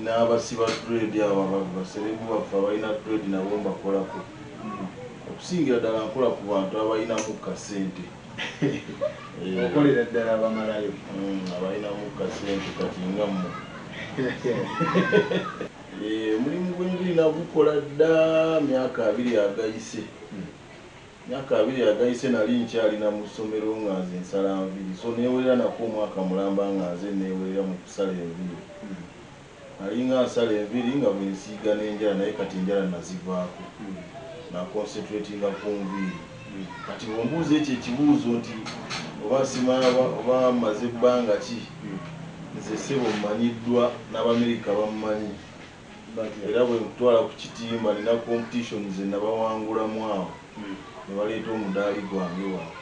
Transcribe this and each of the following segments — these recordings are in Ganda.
n'abasiba dread abo baserebu baffe abalina dread nabo mbakolako okusingira ddala nkola ku bantu abalinamu kasente okolera ddala abamalayo abalinamu kasente kati nga mmwe omulimu gw'enviri nagukola dda myaka 2 agayise myaka 2 agayise nali nkyalina mu ssomero nga nze nsala nviri so neewerera nako omwaka mulamba nga nze neewerera mu kusala enviri nali nga nsala enviri nga bwe nsiiga n'enjala naye kati enjala nazivaako na concentratinga ku nviri kati bwombuuza ekyo ekibuuzo nti oba simala oba maze ebbanga ki nze sebo mmanyiddwa n'Abamerika bammanyi era bwe ntwala ku kitimba nina competition ze nabawangulamu awo ne baleeta omudaali gwange wawe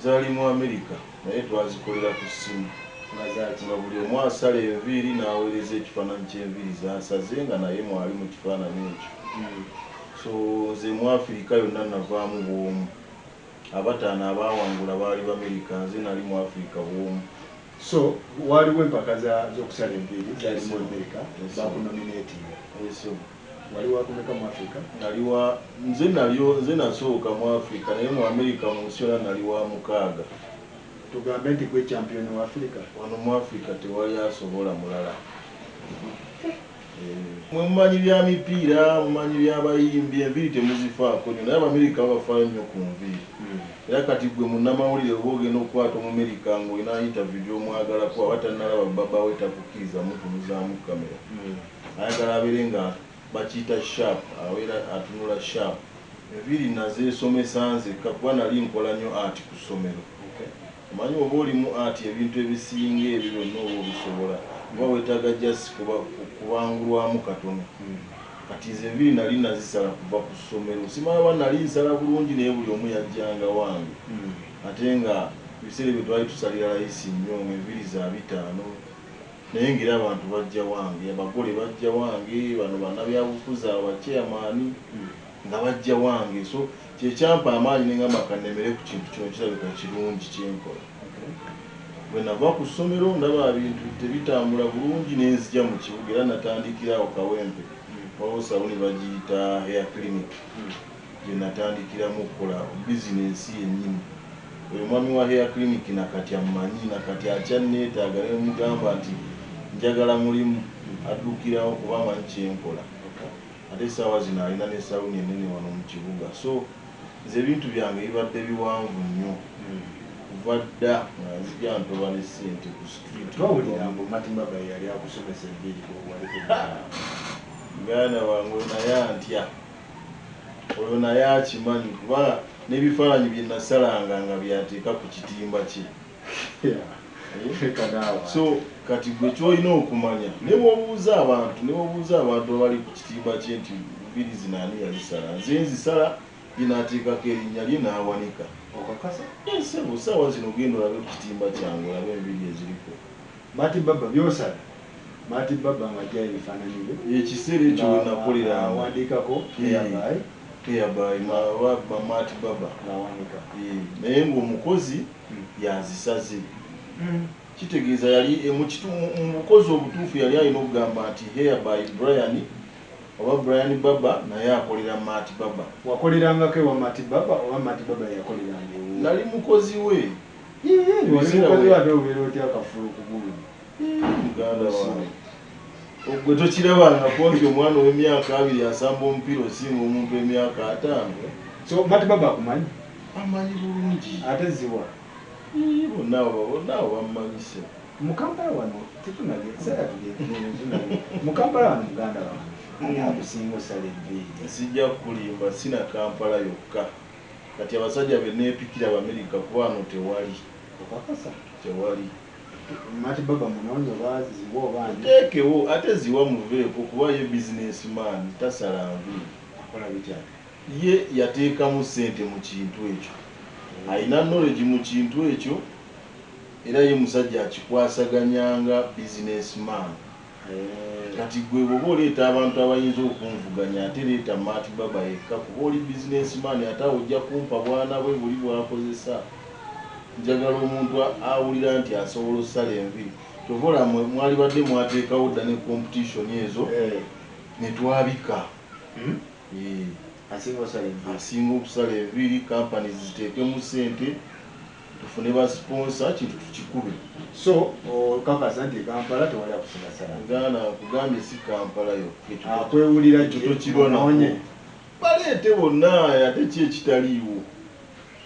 zaali mu Amerika naye twazikolera ku ssimu nga buli omu asala enviiri n'aweereza ekifaananyi ky'enviiri zasaze nga naye mwali mu kifaananyi ekyo so nze mu Afirika yonna navaamu bw'omu abataano abaawangula baali Bamerika nze nali mu Afirika bw'omu so waliwo empaka z'okusala enviiri zaali mu Amerika bakunominatinga wali wakumeka mu Afrika nze nasooka mu Afrika naye mu Amerika mu nsi yonna nali wa 6 tugambe nti gwe champion wa Afrika wano mu Afrika tewali asobola mulala mumanyi bya mipiira mumanyi by'abayimbi enviiri temuzifaako nyo naye Abamerika babafaayo nnyo ku nviiri era kati gwe munnamawulire oba ogenda okukwata Omumerika ng'olina interview gy'omwagalako aba tannalaba baba we takukkiriza mutunuzaamu kamera ayagala abeere nga bakiyita sharp abeera atunula sharp enviiri nazeesomesa nze kuba nali nkola nnyo art ku ssomero omanyi oba oli mu art ebintu ebisinga ebyo byonna oba obisobola oba weetaaga just kubangulwamu katono kati nze enviiri nali nazisala kuva ku ssomero simala ba nali nsala bulungi naye buli omu yajjanga wange ate nga ebiseera bye twali tusalira layisi nnyo enviiri za 5 naye ngeri abantu bajja wange abagole bajja wange bano bannabyabufuzi abachairman nga bajja wange so kyekyampa amaanyi nengamba kannemere ku kintu kino kirabika kirungi kyenkola bwe nava ku ssomero ndaba ebintu tebitambula bulungi nenzija mu kibuga era natandikirawo Kawempe waliwo saluni bagiyita hair clinic gye natandikiramu okukola bizinensi yennyini oyo mwami wa hair clinic nakati ammanyi nakati akyanneetaaga ne mugamba nti njagala mulimu addukirawo kuba amanyi kyenkola ate essaawa zino alina ne saluni ennene wano mu kibuga so nze ebintu byange bibadde biwanvu nnyo kuva dda nga nzija ntoba ne ssente ku street yali akusomesa enviiri muganda wange oyo naye antya oyo naye akimanyi kuba n'ebifaananyi bye nasalanga nga byateeka ku kitimba kye so kati gwe kyolina okumanya ne bw'obuuza abantu abali ku kitimba kye nti enviiri zino ani yazisala nze nzisala binaateekako erinnya lye n'awanika okakasa ensebo saawa zino ogenda olabe ku kitimba kyange olabe enviiri eziriko Mati Baba byosala Mati Baba ng'ajja ebifaananyi bye ekiseera ekyo we nakoleranga awandiikako Airby Mati Baba n'awanika naye ng'omukozi yazisaze kitegeeza yali mu bukozi obutuufu yali alina okugamba nti Airby Brian oba Brian Baba naye akolera Mati Baba wakolerangako ewa Mati Baba oba Mati Baba yakoleranga ewo nali mukozi we ate obeera otya akafulu kugulu muganda wange ogwe tokirabangako nti omwana ow'emyaka 2 asamba omupiira osinga omuntu emyaka 5 so Mati Baba akumanyi amanyi bulungi ate ziwa bonna abo bammanyise mu Kampala wano mu Kampala wano muganda wange ani akusinga osala enviiri sijja kulimba sina Kampala yokka kati abasajja be neepikira Abamerika kuba wano tewali okakasa tewali Mati Baba munoonyo baziwa oba teekewo ate ziwa muveeko kuba ye businessman tasala nviiri akola bitya ye yateekamu ssente mu kintu ekyo alina knowledge mu kintu ekyo era ye musajja akikwasaganyanga businessman kati gwe bwoba oleeta abantu abayinza okunvuganya ate leeta Mati Baba yekka kuba oli businessman ate awo ojja kumpa bwana bwe buli bwakozesa njagala omuntu awulira nti asobola okusala enviiri Tovola mwali badde mwateekawo dda ne competition ezo ne twabika. Asinga okusala enviiri companies ziteekemu ssente tufune ba sponsor kintu tukikube. So kakasa nti Kampala tewali akusingasala. Uganda kugambye si Kampala yokka. Akwewulira tutokibona baleete bonna ate ki ekitaliiwo.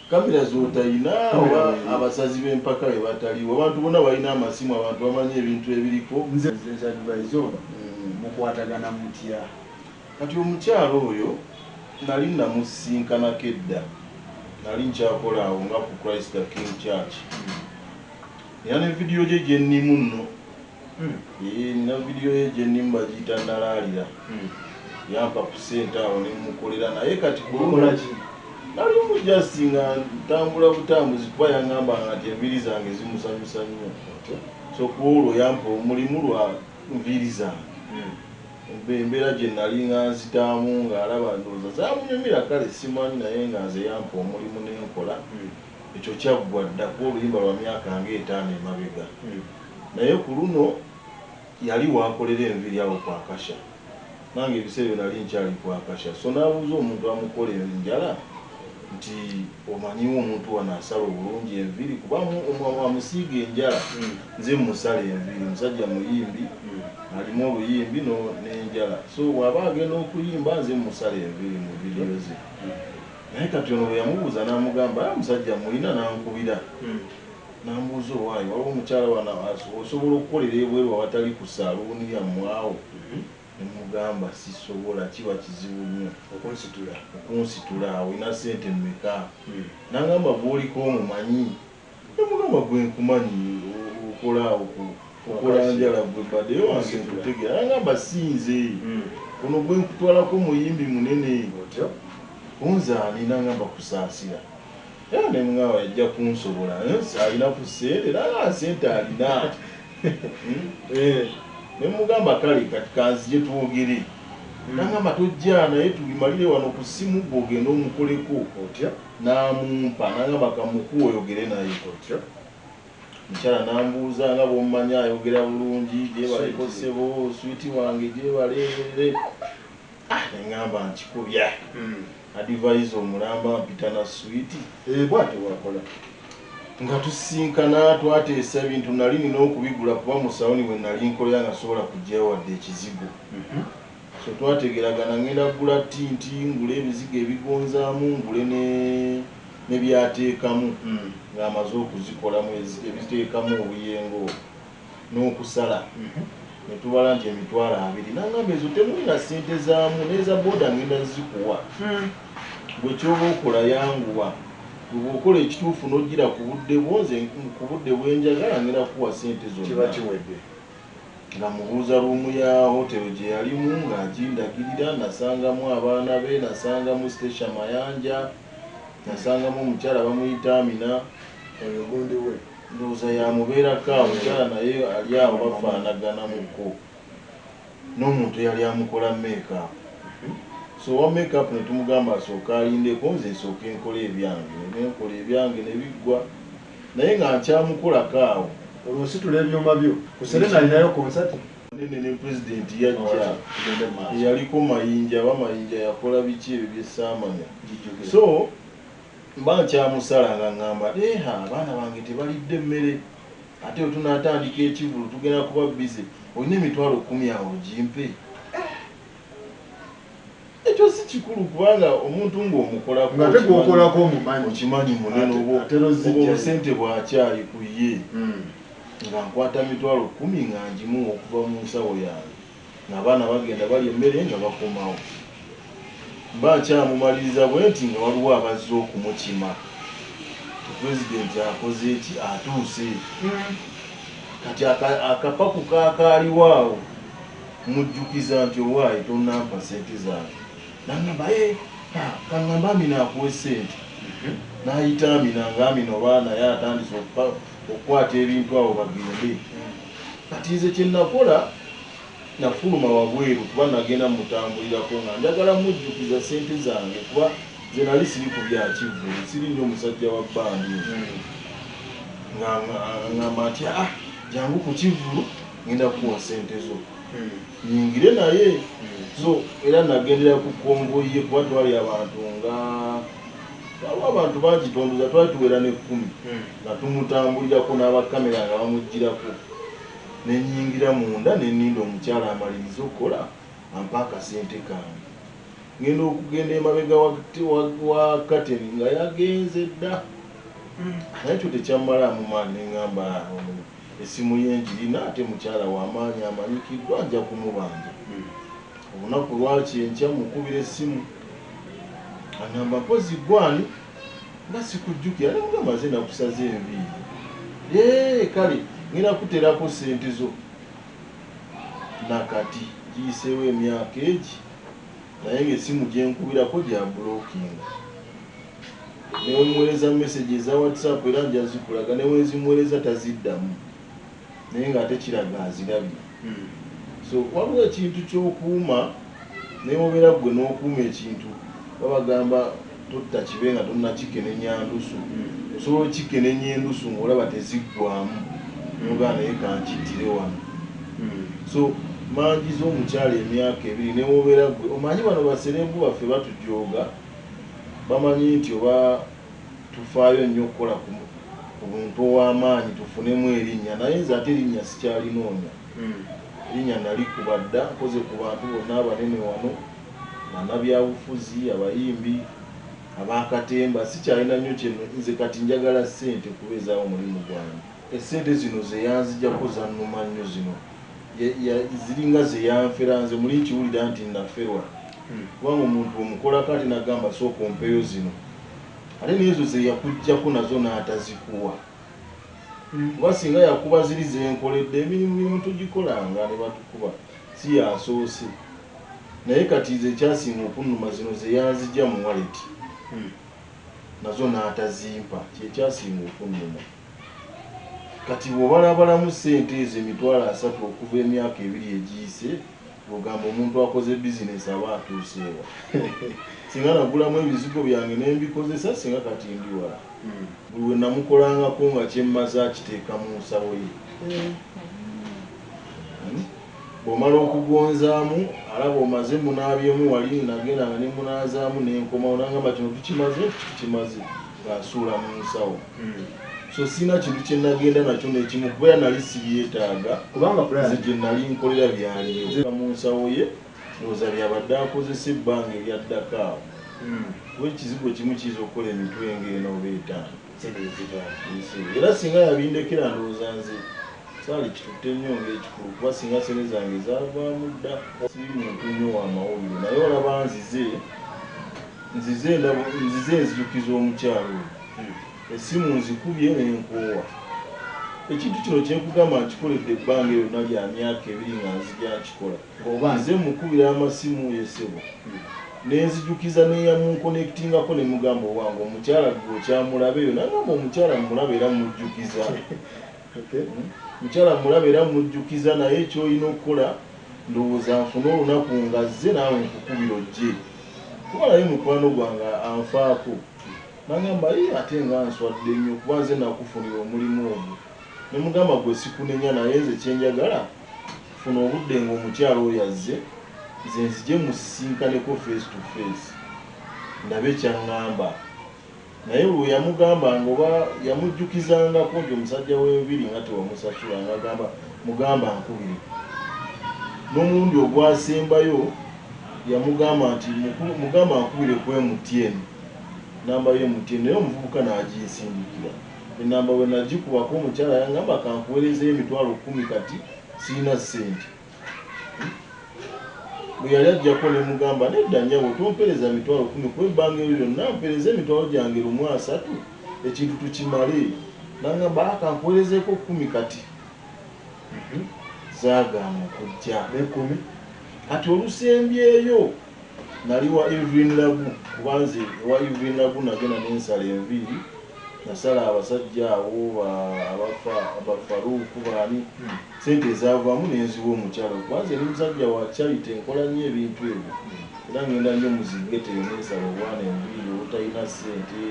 Kamera z'otalina oba abasazi b'empaka be bataliiwo. Abantu bonna balina amasimu, abantu bamanyi ebintu ebiriko. Nze advisor mukwatagana mutya? Kati omukyalo oyo nali namusinkanako edda. Nali nkyakola awo nga ku Christ the King Church. Era ne vidiyo gye gye nnimu nno. Nina vidiyo ye gye nnimu bagiyita Nalaalira. Yampa ku ssente awo ne mukolera naye kati nali omujasi nga ntambula butambuzi kuba yaŋŋamba nti enviiri zange zimusanyusa nnyo. So ku olwo yampa omulimu lwa nviiri zange. Embeera gye nali nga nzitaamu ng'alaba ndowooza zaamunyumira kale simanyi naye nga nze yampa omulimu n'enkola. Ekyo kyaggwa dda ku oluyimba lwa myaka nga 5 emabega. Naye ku luno yali waakolera enviiri awo ku Akasha. Nange ebiseera nali nkyali ku Akasha. So n'abuuza omuntu amukola enjala nti omanyiwo omuntu wano asala obulungi enviiri kuba amusiiga enjala. Nze musala enviiri, musajja muyimbi alimu oluyimbi n'enjala. So bw'aba agenda okuyimba nze musala enviiri mu vidiyo ze. Naye kati ono bwe yamubuuza n'amugamba musajja mulina n'ankubira. N'ambuuza owaayi waliwo omukyala wano osobola okukolera ebweru awatali ku saluuni yammwe awo? Nemugamba sisobola, kiba kizibu nnyo okunsitula awo, olina ssente mmeka? N'agamba gw'oliko omumanyi? Nemugamba gwe nkumanyi okola okola njala gwe baddeyo wange nkutegera. N'agamba si nze, ono gwe nkutwalako muyimbi munene. Onzaani? N'agamba kusaasira. Era nemugamba yajja kunsobola, alina ku ssente? N'agamba ssente alina. Nemugamba kale kati kanzije twogere. N'agamba tojja naye tulimalire wano ku ssimu gw'ogenda omukoleko. N'amumpa n'agamba kamukuwa oyogere naye. Mukyala n'ambuuza nga bw'omumanyi ayogera bulungi, gyebaleko ssebo switi wange gyebalere. Neŋŋamba nkikubya. Advisor omulamba mpita na switi. Bw'atyo wakola. Nga tusinkana twateesa ebintu nali nina okubigula kuba mu sawuni bwe nali nkolera nga sobola kujjayo wadde ekizigo. So twategeragana ngenda kugula tinti, ngule ebizigo ebigonzaamu, ngule ne byateekamu ng'amaze okuzikolamu ebiteekamu obuyengo n'okusala. Ne tubala nti emitwalo 2. N'agamba ezo temulina ssente zaamu, n'eza booda ngenda zikuwa. Gwe ky'oba okola yanguwa. Bw'okola ekituufu n'ojjira ku budde bwo, nze ku budde bwenjagala ngenda kuwa ssente zonna. Kiba kiwedde. Nga mubuuza ruumu ya hotelo gye yalimu ng'agindagirira, nasangamu abaana be, nasangamu Station Mayanja, nasangamu omukyala bamuyita Amina. Oyo gundi we ndowooza yamubeerako awo, omukyala naye ali awo bafaanaganamuko. N'omuntu eyali amukola make-up. So wa make-up ne tumugamba asooka alindeko nze nsooke nkola ebyange. Nenkola ebyange ne biggwa. Naye nga nkyamukolako awo. Olwositula ebyuma byo. Ku Serena alinayo konsati. Ne President yajja. Yaliko mayinja, aba mayinja yakola biki ebyo bye ssaamanya. So mba nkyamusala nga ŋŋamba abaana bange tebalidde mmere. Ate tunaatandika ekivulu tugenda kuba busy. Olina emitwalo 10 awo gimpe. Ekyo si kikulu kubanga omuntu ng'omukolako nga tegwokolako omumanyi okimanyi munene oba obusente bwakyali ku ye. Nga nkwata mitwalo 10 nga ngimu okuva mu nsawo yange, ng'abaana bagenda balya emmere nga bakomawo. Mba nkyamumaliriza bwe nti nga waliwo abazze okumukima. Pulezidenti akoze eki? Atuuse. Kati akapaku kaakaaliwo awo mujjukiza nti owaayi tonnampa ssente zange. N'agamba kaŋŋamba Amina akuwe ssente. N'ayita Amina nga Amina oba naye atandise okukwata ebintu awo bagende. Kati nze kye nakola nafuluma wabweru kuba nagenda mutambulirako nga njagala mujjukiza ssente zange kuba nze nali siri ku bya kivvulu, siri nnyo omusajja wa bbandi. Nga ŋŋamba nti jangu ku Kivulu ngenda kuwa sente zo nyingire naye so era nagendera ku konvoyi ye kuba twali abantu nga abantu bagitondoza twali tuwera ne 10 nga tumutambulirako n'abakamera nga bamugirako nenyingira munda neninda omukyala amaliriza okukola ampa akasente kange ngenda okugenda emabega wa kateni nga yagenze dda naye kyo tekyamalamu maani neŋŋamba essimu y'enjirina ate mukyala w'amaanyi amanyikiddwa nja kumubanja olunaku lwaki enkya mukubira essimu anamba mpozi gwani nga sikujjukira nemugamba nze nakusaze enviiri kale ngenda kuterako sente zo nakati giyiseewo emyaka egi naye ng'essimu gyenkubirako gya bulokinga newemuweereza message eza WhatsApp era njazikulaga newezimuweereza taziddamu naye ng'ate kiraga azirabye so waliwo ekintu ky'okuuma newobeera gwe n'okuuma ekintu babagamba totta kibe nga tonnakikenenya ndusu osobola okikenenya endusu ng'olaba teziggwamu nogaa naye kankittire wano so manjiza omukyala emyaka 2 newobeera gwe omanyi bano baserevu baffe batujooga bamanyi nti oba tufaayo nnyo okukola ku muntu ow'amaanyi tufunemu erinnya naye nze ate erinnya sikyalinoonya erinnya nalikuba dda nkoze ku bantu bonna abanene wano bannabyabufuzi abayimbi abakatemba sikyalina nnyo kino nze kati njagala ssente kubeezaawo omulimu gwange essente zino zeyanzijjako zannuma nnyo zino ziringa zeyanfera nze muli nkiwulira nti naferwa kubanga omuntu omukolako ate nagamba sooka ompeyo zino ate nezo zeyakuggyako nazo n'atazikuwa kuba singa yakuba ziri zenkoledde emirimu tugikolanga ne batukuba si yasoose naye kati ze ekyasinga okunnuma zino zeyanzijja mu wallet nazo n'atazimpa kyekyasinga okunnuma kati bw'obalabalamu ssente ezo emitwalo 3 okuva emyaka 2 egiyise ogamba omuntu akoze bizinesi aba atuuseewa singa nagulamu ebizigo byange nembikozesa singa kati ndi wala buli we namukolangako nga kyemmaze akiteeka mu nsawo ye bw'omala okugonzaamu alaba omaze munaabyemu wali nagenda nga nemunaazaamu nenkomawo nangamba kino tukimaze ng'asuula mu nsawo so sina kintu kye nagenda nakyo nekimu kubeera nali sibyetaaga kubanga nze gye nali nkolera byaliyo mu nsawo ye ndowooza byabadde akozesa ebbanga eryaddako awo kuba ekizigo kimu kiza okukola emitwe ng'ena oba 5 era singa yabindekera ndowooza nze saali kitutte nnyo ng'ekikulu kuba singa sente zange zavaamu dda siri muntu nnyo w'amawulire naye olaba nzize nzijukiza omukyalo essimu nzikubye nenkoowa ekintu kino kyenkugamba nkikoledde ebbanga eyo nali ya myaka 2 nga nzija nkikola nze mukubira amasimu yesebo nenzijukiza neyamunkonektingako nemugamba owange omukyala gwe okyamulabeeyo nagamba omukyala mulabe era mujjukiza mukyala mulabe era mujjukiza naye ekyolina okukola ndowooza nfune olunaku nga zze naawe nkukubira ojje kuba naye mukwano gwange anfaako nagamba ate nga nswadde nnyo kuba nze nakufunira omulimu ogwo nemugamba gwe sikunenya naye nze kyenjagala funa obudde ng'omukyalo oyo azze nze nzije musisinkaneko face to face ndabe kyaŋŋamba naye bwe yamugambanga oba yamujjukizangako nti omusajja w'enviri nga tewamusasula ngagamba mugamba nkubire n'omulundi ogwasembayo yamugamba nti mugamba nkubire ku MTN namba ye MTN naye omuvubuka n'aginsindikira enamba bwe nagikubako omukyala yangamba kankuweerezeyo emitwalo 10 kati sirina ssente bwe yali ajjako nemugamba nedda nnyabo tompereza mitwalo 10 kuba ebbanga eryo lyonna mpereza emitwalo gyange 3 ekintu tukimale nangamba kankuweerezeeko 10 kati zaagaana okujja ne10 kati olusembyeyo nali wa Evelyn Lagu kubanze wa Evelyn Lagu nagenda nensala enviiri nasala abasajja awo abafaruuku baani sente ezavaamu nenziwa omukyalo kubanze ni musajja wa charity nkola nnyo ebintu ebyo era ngenda nnyo muziggeteyo nensala obwana enviiri obutalina ssente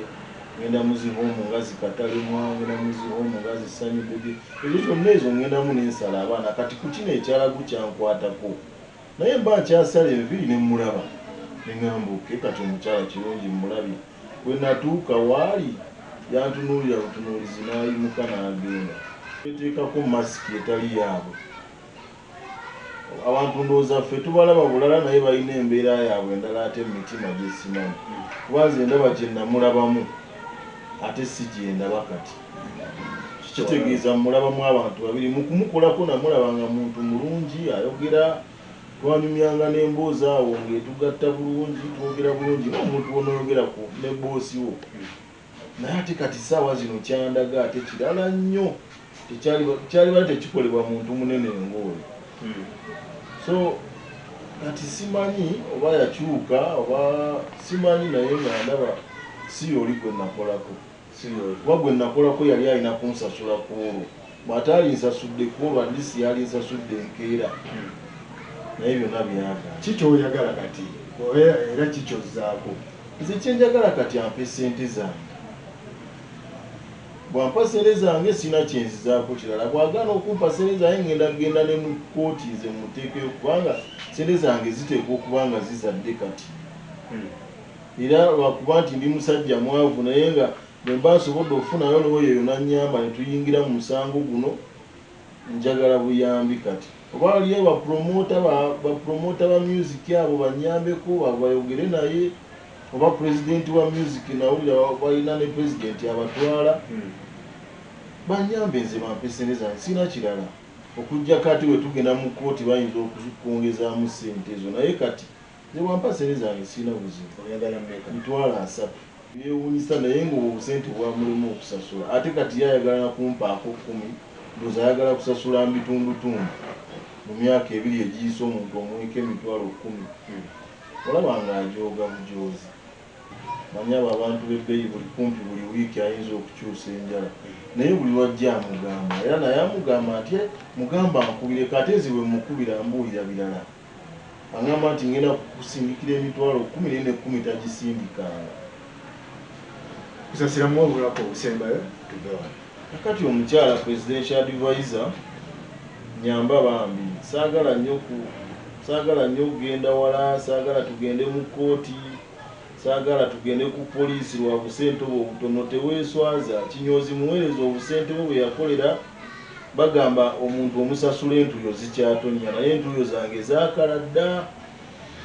ngenda muzihomu nga zikatale mwa ngenda muzihomu nga zisanyi bebe ezo zonna ezo ngendamu n'ensala abaana kati ku kino ekyalagu kyankwatako naye mba nkyasala enviri ne mulaba ne ŋŋamba oke kati omukyala kirungi mulabye bwe natuuka waali yantunuulira butunuulizi n'ayimuka n'agenda eteekako masiki etali yaabwe abantu ndowooza ffe tubalaba bulala naye balina embeera yaabwe endala ate emitima gyesimanyi kuba nze ndaba kye namulabamu ate si gyendaba kati kitegeeza mulabamu abantu babiri mu kumukolako namulabanga muntu mulungi ayogera twanyumyanga n'emboozi awo ng'etugatta bulungi twogera bulungi ng'omuntu wonoyogerako ne boosi wo naye ate kati saawa zino kyandaga ate kirala nnyo kyaliba tekikolebwa muntu munene ng'oyo so kati simanyi oba yakyuka oba simanyi naye nga ndaba si oli gwe nakolako kuba gwe nakolako yali alina kunsasula ku olwo bw'ate alinsasudde ku olwo adisi yali nsasudde enkeera naye byonna byagala kikyoyagala kati era kikyozzaako nze kyenjagala kati ampe sente zange bwampa sente zange sina kyenzizaako kirala bwagaana okumpa sente zange ngenda ne mu kkooti nze muteekeyo kubanga sente zange ziteekwa okuba nga zizadde kati era lwakuba nti ndi musajja mwavu naye nga bwe mba nsobodde okufunayo looyo nanyamba ne tuyingira mu musango guno njagala buyambi kati oba waliyo bapromota ba music abo banyambeko bayogere naye oba pulezidenti wa music nawulira balina ne pulezidenti abatwala banyambe nze bampe sente zange sina kirala okujjako ati we tugenda mu kkooti bayinza okwongezaamu sente ezo naye kati nze bwampa sente zange sina buzibu mitwalo 3 byewuunyisa naye ngaobusente bwamulemu okusasula ate kati yayagala nakumpaako 10 ndowooza ayagala kusasula mbitundutundu mu myaka 2 egiyise omuntu omuweka emitwalo 10 olaba nga ajooga bujoozi manyi abo abantu b'ebbeeyi buli kumpi buli wiiki ayinza okukyusa enjala naye buli wajja amugamba era naye amugamba nti mugamba nkubire kate nze bwe mukubira mbuulira birala agamba nti ngenda kusindikira emitwalo 10 naye ne 10 tagisindikanga kusasira mwobulako obusembayo tugawa kakati omukyala presidential advisor nyamba bambi saagala nnyo kugenda wala saagala tugende mu kkooti saagala tugende ku poliisi lwa busente obwo obutono teweeswaza kinyozi muweereza obusente bwe yakolera bagamba omuntu omusasula entuyo zikyatonya naye entuyo zange zaakala dda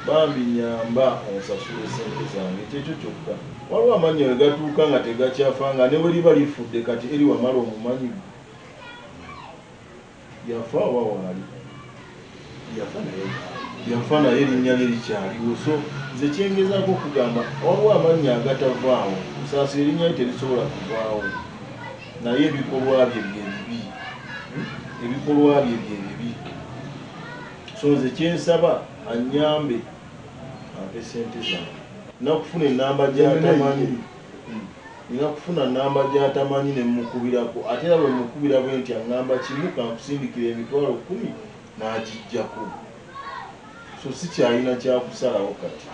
bambi nyamba onsasula sente zange kyekyo kyokka waliwo amannya we gatuuka nga tegakyafanga ne bwe liba lifudde kati eri wamala omumanyivu yafa oba waali yafa naye erinnya lye likyaliwo so nze kyengezaako okugamba waliwo amannya agatavaawo kusaasira erinnya lye terisobola kuvaawo naye ebikolwa bye byebibi so nze kyensaba anyambe ampe sente zange nakufuna enamba gyatamanyi gyatamanyi nemukubirako ate era bwe mukubira bwe nti aŋŋamba kimu kankusindikira emitwalo 10 n'agijjako so si kyalina kyakusalawo kati